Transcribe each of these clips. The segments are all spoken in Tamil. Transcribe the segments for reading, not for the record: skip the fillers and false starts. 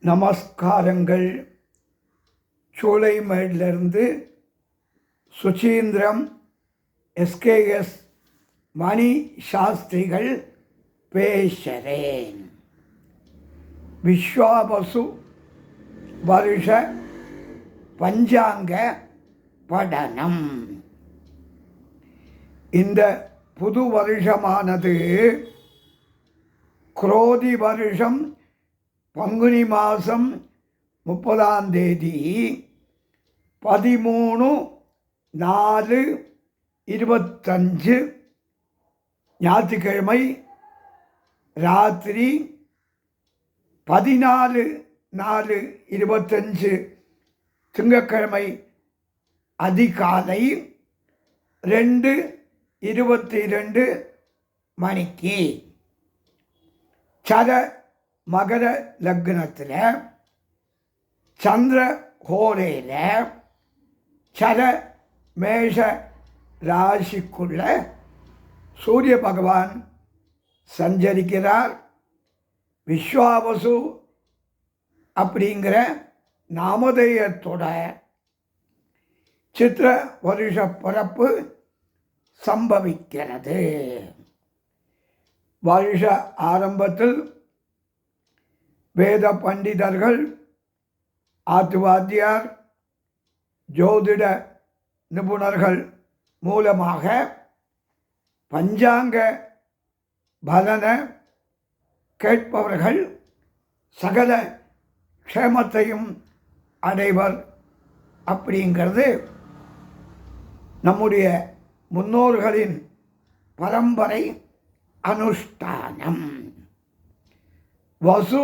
நமஸ்காரங்கள். சூளைமேடிலிருந்து சுசீந்திரம் எஸ்கேஎஸ் மணி சாஸ்திரிகள் பேசுகிறேன். விஸ்வாவசு வருஷ பஞ்சாங்க படனம். இந்த புது வருஷமானது குரோதி வருஷம் பங்குனி மாதம் 30ஆம் தேதி 13/4/25 ஞாயிற்றுக்கிழமை ராத்திரி 14/4/25 திங்கட்கிழமை அதிகாலை 2:22 மணிக்கு சர மகர லக்னத்தில் சந்திர ஹோரையில் சர மேஷ ராசிக்குள்ள சூரிய பகவான் சஞ்சரிக்கிறார். விஸ்வாவசு அப்படிங்கிற நாமதேயத்தோட சித்திர வருஷ பிறப்பு சம்பவிக்கிறது. வருஷ ஆரம்பத்தில் வேத பண்டிதர்கள், ஆத்துவாத்தியார், ஜோதிட நிபுணர்கள் மூலமாக பஞ்சாங்க பலன கேட்பவர்கள் சகல க்ஷேமத்தையும் அடைவர் அப்படிங்கிறது நம்முடைய முன்னோர்களின் பரம்பரை அனுஷ்டானம். வசு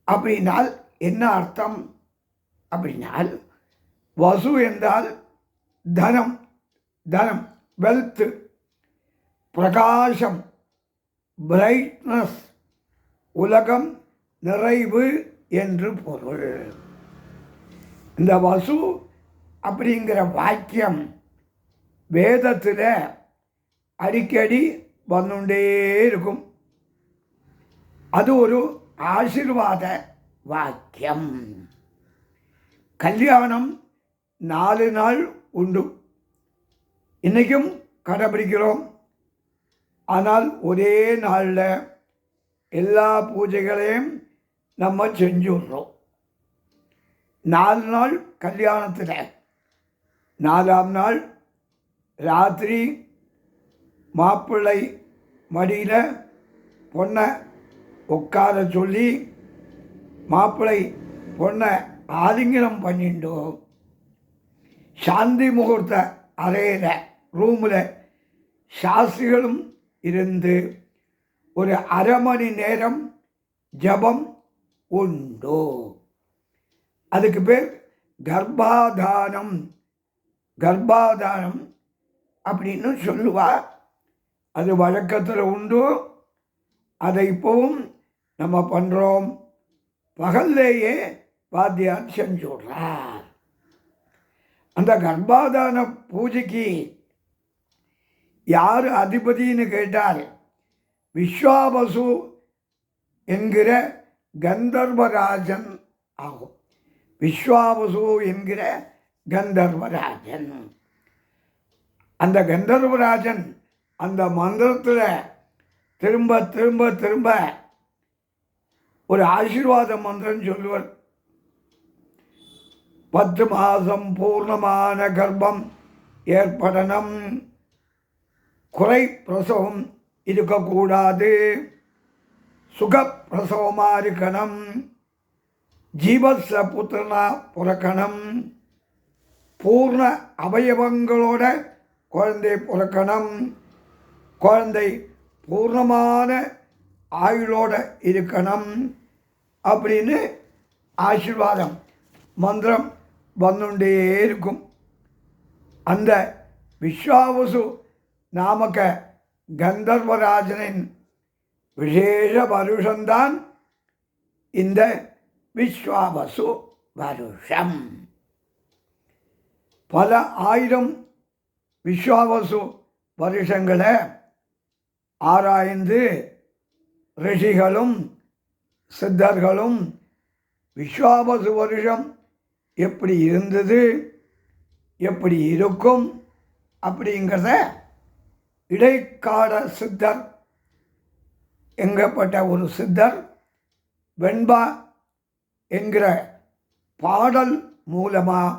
அப்படின்னால் என்ன அர்த்தம் அப்படின்னால், வசு என்றால் தனம், தனம், வெல்த், பிரகாசம், பிரைட்னஸ், உலகம், நிறைவு என்று பொருள். இந்த வசு அப்படிங்கிற வாக்கியம் வேதத்தில் அடிக்கடி வந்துட்டே இருக்கும். அது ஒரு ஆசீர்வாத வாக்கியம். கல்யாணம் 4 நாள் உண்டு, இன்றைக்கும் கடைபிடிக்கிறோம். ஆனால் ஒரே நாளில் எல்லா பூஜைகளையும் நம்ம செஞ்சுடுறோம். 4 நாள் கல்யாணத்தில் 4ஆம் நாள் ராத்திரி மாப்பிள்ளை மடியில் பொண்ணை உட்கார சொல்லி மாப்பிள்ளை பொண்ணை ஆலிங்கனம் பண்ணிட்டோம். சாந்தி முகூர்த்த அறையில் ரூமில் சாஸ்திரிகளும் இருந்து ஒரு அரை மணி நேரம் ஜபம் உண்டு. அதுக்கு பேர் கர்ப்பாதானம். கர்ப்பாதானம் அப்படின்னு சொல்லுவா. அது வழக்கத்தில் உண்டு. அதை இப்போவும் நம்ம பண்ணுறோம். பகல்லேயே வாத்தியார் செஞ்சு விடுறார். அந்த கர்ப்பாதான பூஜைக்கு யார் அதிபதினு கேட்டால் விஸ்வாவசு என்கிற கந்தர்வராஜன் ஆகும். விஸ்வாவசு என்கிற கந்தர்வராஜன். அந்த கந்தர்வராஜன் அந்த மந்திரத்தில் திரும்ப திரும்ப திரும்ப ஒரு ஆசீர்வாத மந்திரம் சொல்லுவார். 10 மாதம் பூர்ணமான கர்ப்பம் ஏற்படணும், குறை பிரசவம் இருக்கக்கூடாது, சுகப்பிரசவமாக இருக்கணும், ஜீவச புத்திரனா பிறக்கணும், பூர்ண அவயவங்களோட குழந்தை பிறக்கணும், குழந்தை பூர்ணமான ஆயுளோடு இருக்கணும் அப்படின்னு ஆசீர்வாதம் மந்திரம் வந்துட்டே இருக்கும். அந்த விஸ்வாவசு நாமக கந்தர்வராஜனின் விசேஷ வருஷம்தான் இந்த விஸ்வாவசு வருஷம். பல ஆயிரம் விஸ்வாவசு வருஷங்களை ஆராய்ந்து ரிஷிகளும் சித்தர்களும் விஸ்வாவசு வருஷம் எப்படி இருந்தது, எப்படி இருக்கும் அப்படிங்கிறத இடைக்கால சித்தர் எங்கப்பட்ட ஒரு சித்தர் வெண்பா என்கிற பாடல் மூலமாக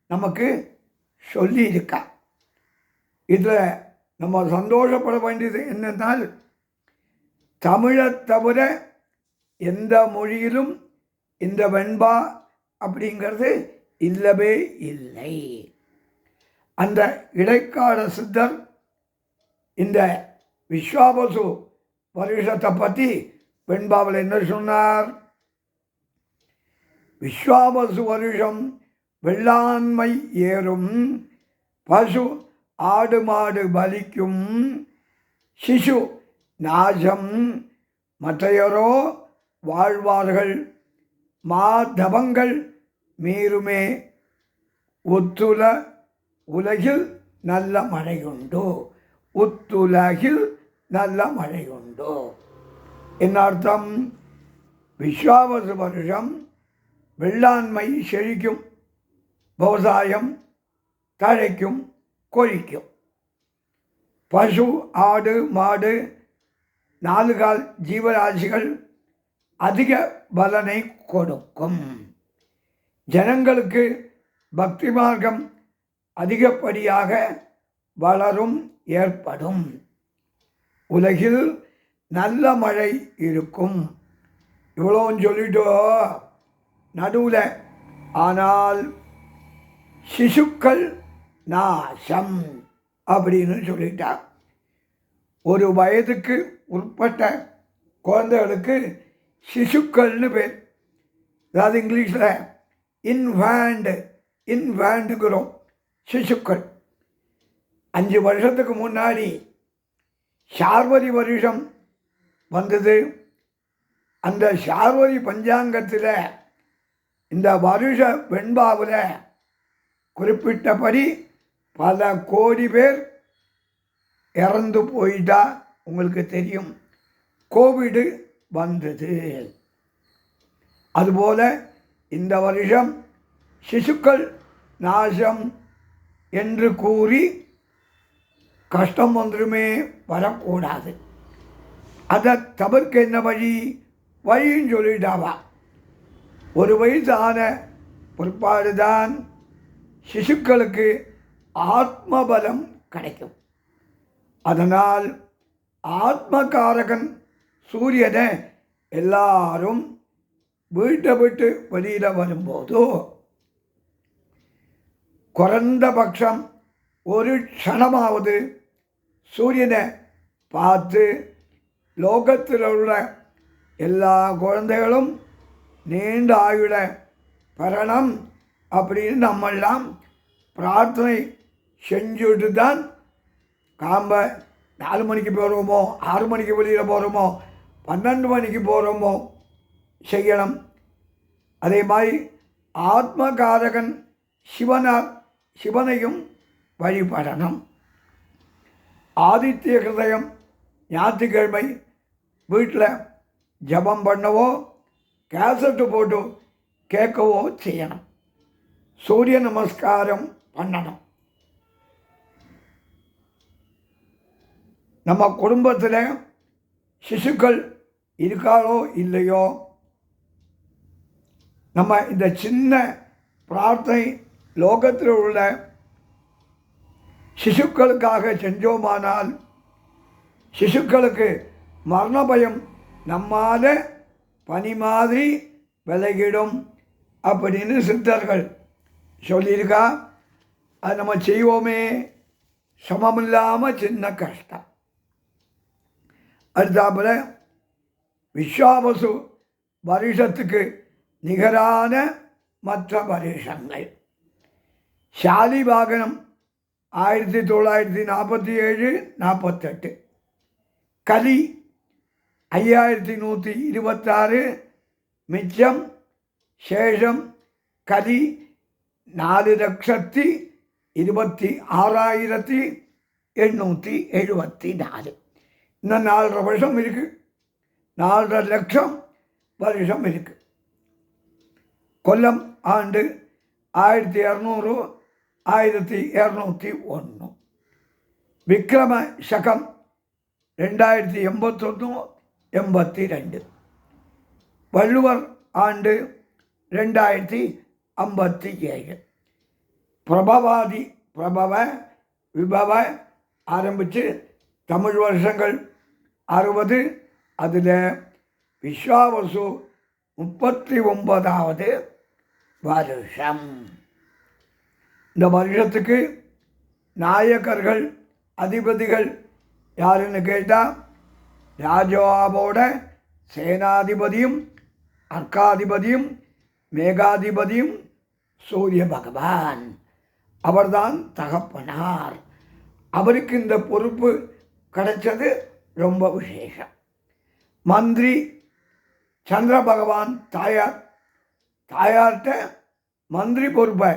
நமக்கு சொல்லியிருக்கா. இதில் நம்ம சந்தோஷப்பட வேண்டியது என்னென்னால், தமிழை தவிர எந்த மொழியிலும் இந்த வெண்பா அப்படிங்கிறது இல்லவே இல்லை. அந்த இடைக்கால சித்தர் இந்த விஸ்வாவசு வருஷத்தை பற்றி வெண்பாவில் என்ன சொன்னார்? விஸ்வாவசு வருஷம் வெள்ளாண்மை ஏறும், பசு ஆடு மாடு பலிக்கும், சிசு நாசம், மற்றையரோ வாழ்வார்கள், மாதவங்கள் மீறுமே, ஒத்துல உலகில் நல்ல மழையுண்டோ, ஒத்துலகில் நல்ல மழையுண்டோ. என்ன அர்த்தம்? விஸ்வாவசு வருஷம் வெள்ளாண்மை செழிக்கும், விவசாயம் தழைக்கும், கொழிக்கும். பசு ஆடு மாடு நாலுகால் ஜீவராசிகள் அதிக பலனை கொடுக்கும். ஜனங்களுக்கு பக்தி மார்க்கம் அதிகப்படியாக வளரும், ஏற்படும். உலகில் நல்ல மழை இருக்கும். இவ்வளோ சொல்லிட்டோ நடுவில், ஆனால் சிசுக்கள் நாசம் அப்படின்னு சொல்லிட்டார். ஒரு வயதுக்கு உட்பட்ட குழந்தைகளுக்கு சிசுக்கள்னு பேர். அதாவது இங்கிலீஷில் இன்ஃபேண்டுங்கிறோம், சிசுக்கள். 5 வருஷத்துக்கு முன்னாடி சார்வரி வருஷம் வந்தது. அந்த சார்வரி பஞ்சாங்கத்தில் இந்த வருஷ வெண்பாவில் குறிப்பிட்டபடி பல கோடி பேர் இறந்து போயிட்டா. உங்களுக்கு தெரியும், கோவிடு வந்தது. அதுபோல் இந்த வருஷம் சிசுக்கள் நாசம் என்று கூறி கஷ்டம் ஒன்றுமே வரக்கூடாது. அதை தவிர்க்க என்ன வழின்னு சொல்லிட்டாவா. ஒரு வயசான பிற்பாடுதான் சிசுக்களுக்கு ஆத்மபலம் கிடைக்கும். அதனால் ஆத்மகாரகன் சூரியனை எல்லாரும் வீட்டை விட்டு வெளியில் வரும்போதோ குறைந்தபட்சம் ஒரு க்ஷணமாவது சூரியனை பார்த்து லோகத்தில் உள்ள எல்லா குழந்தைகளும் நீண்ட ஆயுள பெறணும் அப்படின்னு நம்மெல்லாம் பிரார்த்தனை செஞ்சுட்டு தான் காம்ப 4 மணிக்கு போகிறோமோ, 6 மணிக்கு வெளியில் போகிறோமோ, 12 மணிக்கு போகிறோமோ செய்யணும். அதே மாதிரி ஆத்மகாரகன் சிவனையும் வழிபடணும். ஆதித்ய ஹிருதயம் ஞாயிற்றுக்கிழமை வீட்டில் ஜபம் பண்ணவோ கேசட்டு போட்டு கேட்கவோ செய்யணும். சூரிய நமஸ்காரம் பண்ணணும். நம்ம குடும்பத்தில் சிசுக்கள் இருக்காளோ இல்லையோ, நம்ம இந்த சின்ன பிரார்த்தனை லோகத்தில் உள்ள சிசுக்களுக்காக செஞ்சோமானால் சிசுக்களுக்கு மரண பயம் நம்மால பனி மாதிரி விலகிடும் அப்படின்னு சித்தர்கள் சொல்லியிருக்கா. அது நம்ம செய்வோமே, சமமில்லாமல் சின்ன கஷ்டம். அடுத்தாப்புல விஸ்வாவசு வருஷத்துக்கு நிகரான மற்ற வருஷங்கள். சாலிவாகனம் 1947-48, கலி 5126, மிச்சம் சேஷம் கலி 4,26,874. இன்னும் 4.5 வருஷம் இருக்குது. 4.5 லட்சம் வருஷம் இருக்கு. கொல்லம் ஆண்டு 1200 1201. விக்ரம சகம் 2081 82. வள்ளுவர் ஆண்டு 2057. பிரபவ விபவ ஆரம்பித்து தமிழ் வருஷங்கள் 60. அதில் விஸ்வாவசு 39வது வருஷம். இந்த வருஷத்துக்கு நாயகர்கள் அதிபதிகள் யாருன்னு கேட்டால் ராஜாவோட சேனாதிபதியும் அர்க்காதிபதியும் மேகாதிபதியும் சூரிய பகவான். அவர்தான் தகப்பனார். அவருக்கு இந்த பொறுப்பு கிடைச்சது ரொம்ப விசேஷம். மந்திரி சந்திர பகவான் தாயார்கிட்ட மந்திரி பொறுப்பை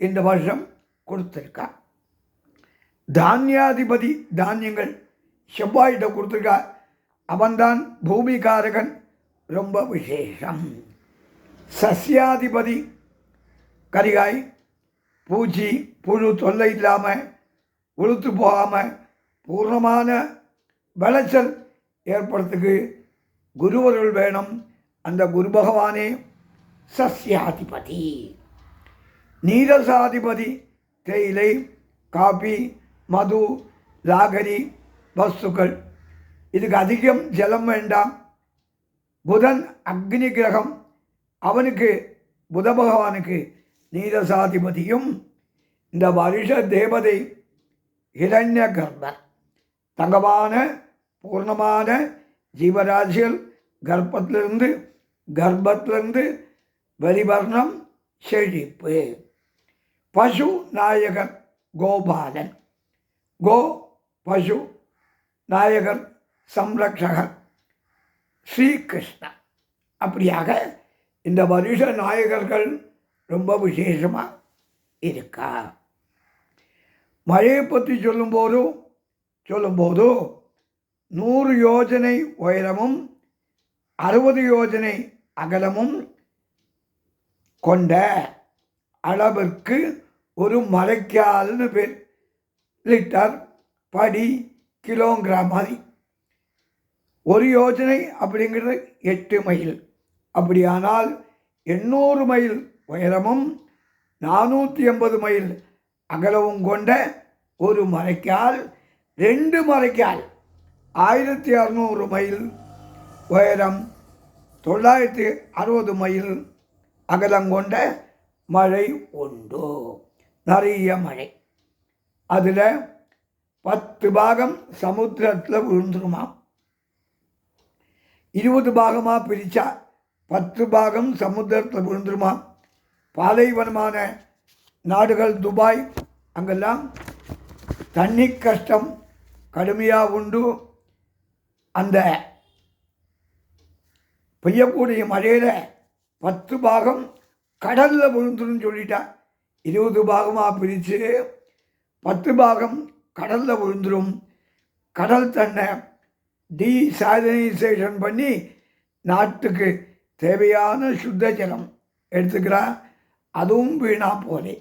இந்த வருஷம் கொடுத்துருக்கா. தானியாதிபதி தானியங்கள் செவ்வாயிட்ட கொடுத்துருக்கா. அவன்தான் பூமிகாரகன், ரொம்ப விசேஷம். சஸ்யாதிபதி கரிகாய் பூச்சி புழு தொல்லை இல்லாமல் உளுத்து போகாமல் பூர்ணமான விளைச்சல் ஏற்படுறதுக்கு குருவருள் வேணும். அந்த குரு பகவானே சஸ்யாதிபதி. நீரசாதிபதி தேயிலை, காபி, மது, லாகரி வஸ்துக்கள். இதுக்கு அதிகம் ஜலம் வேண்டாம். புதன் அக்னி கிரகம். அவனுக்கு புத பகவானுக்கு நீரசாதிபதியும். இந்த வருஷ தேவதை ஹிரண்ய கர்ப்பர். தங்கமான பூர்ணமான ஜீவராசிகள் கர்ப்பத்திலிருந்து வெளிவர்ணம் செழிப்பு. பசு நாயகர் கோபாலன். பசு நாயகர் சம்ரக்ஷகர் ஸ்ரீகிருஷ்ணன். அப்படியாக இந்த வருஷ நாயகர்கள் ரொம்ப விசேஷமாக இருக்கா. மழையை பற்றி சொல்லும்போது 100 யோஜனை உயரமும் 60 யோஜனை அகலமும் கொண்ட அளவிற்கு ஒரு மழைக்கால்னு பேர். லிட்டர், படி, கிலோங்கிராம் மாதிரி. 1 யோஜனை அப்படிங்கிறது 8 மைல். அப்படியானால் 800 மைல் உயரமும் 480 மைல் அகலவும் கொண்ட ஒரு மரைக்கால். 2 மரைக்கால் 1600 மைல் உயரம், 960 மைல் அகலம் கொண்ட மழை உண்டு. நிறைய மழை. அதில் 10 பாகம் சமுத்திரத்தில் விழுந்துருமாம். 20 பாகமாக பிரித்தா 10 பாகம் சமுத்திரத்தில் விழுந்துருமாம். பாலைவனமான நாடுகள் துபாய் அங்கெல்லாம் தண்ணி கஷ்டம் கடுமையாக உண்டு. அந்த பெய்யக்கூடிய மழையில் 10 பாகம் கடலில் விழுந்துருன்னு சொல்லிட்டா. 20 பாகமாக பிரித்து 10 பாகம் கடலில் விழுந்துடும். கடல் தன்னை டீசாலினைசேஷன் பண்ணி நாட்டுக்கு தேவையான சுத்த ஜலம் எடுத்துக்கிறா. அதுவும் வீணா போலே.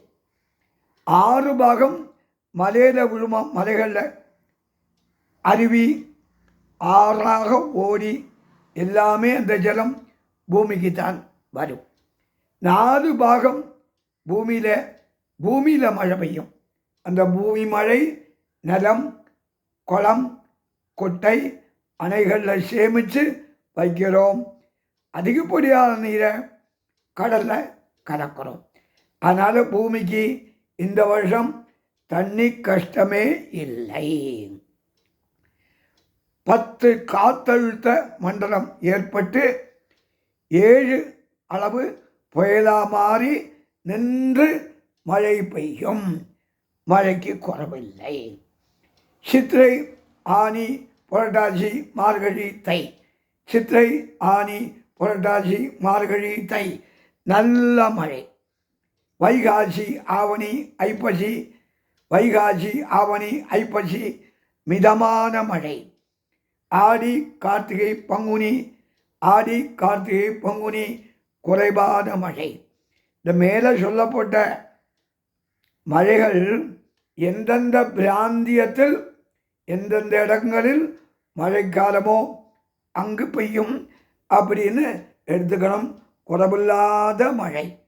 6 பாகம் மலையில் விழுமா. மலைகளில் அருவி ஆறாக ஓடி எல்லாமே அந்த ஜலம் பூமிக்கு தான் வரும். 4 பாகம் பூமியில் மழை பெய்யும். அந்த பூமி மழை நிலம், குளம், கொட்டை, அணைகளில் சேமித்து வைக்கிறோம். அதிகப்படியான நீரை கடலில் கலக்கிறோம். அதனால் பூமிக்கு இந்த வருஷம் தண்ணி கஷ்டமே இல்லை. 10 காத்தழுத்த மண்டலம் ஏற்பட்டு 7 அளவு புயலா மாறி நின்று மழை பெய்யும். மழைக்கு குறவில்லை. சித்திரை, ஆனி, புரட்டாசி, மார்கழி, தை. சித்திரை, ஆனி, புரட்டாசி, மார்கழி, தை நல்ல மழை. வைகாசி, ஆவணி, ஐப்பசி. வைகாசி, ஆவணி, ஐப்பசி மிதமான மழை. ஆடி, கார்த்திகை, பங்குனி, ஆடி கார்த்திகை பங்குனி குறைவான மழை. இந்த மேலே சொல்லப்பட்ட மழைகள் எந்தெந்த பிராந்தியத்தில் எந்தெந்த இடங்களில் மழைக்காலமோ அங்கு பெய்யும் அப்படின்னு எடுத்துக்கணும். குறைவில்லாத மழை.